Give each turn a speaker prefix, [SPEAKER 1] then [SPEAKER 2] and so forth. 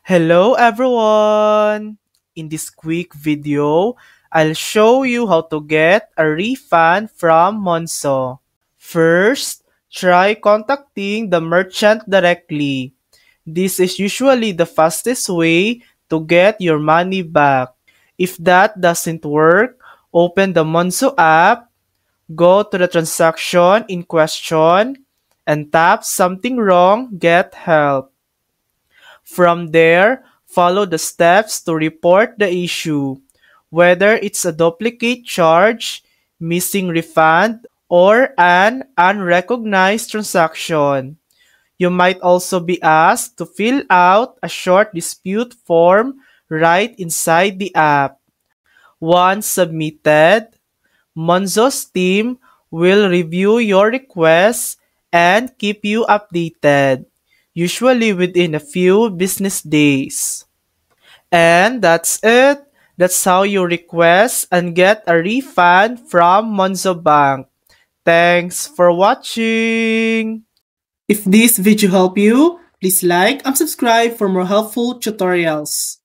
[SPEAKER 1] Hello everyone! In this quick video, I'll show you how to get a refund from Monzo. First, try contacting the merchant directly. This is usually the fastest way to get your money back. If that doesn't work, open the Monzo app, go to the transaction in question, and tap something wrong, get help. From there, follow the steps to report the issue, whether it's a duplicate charge, missing refund, or an unrecognized transaction. You might also be asked to fill out a short dispute form right inside the app. Once submitted, Monzo's team will review your request and keep you updated, usually within a few business days. And that's it. That's how you request and get a refund from Monzo Bank. Thanks for watching. If this video helped you, please like and subscribe for more helpful tutorials.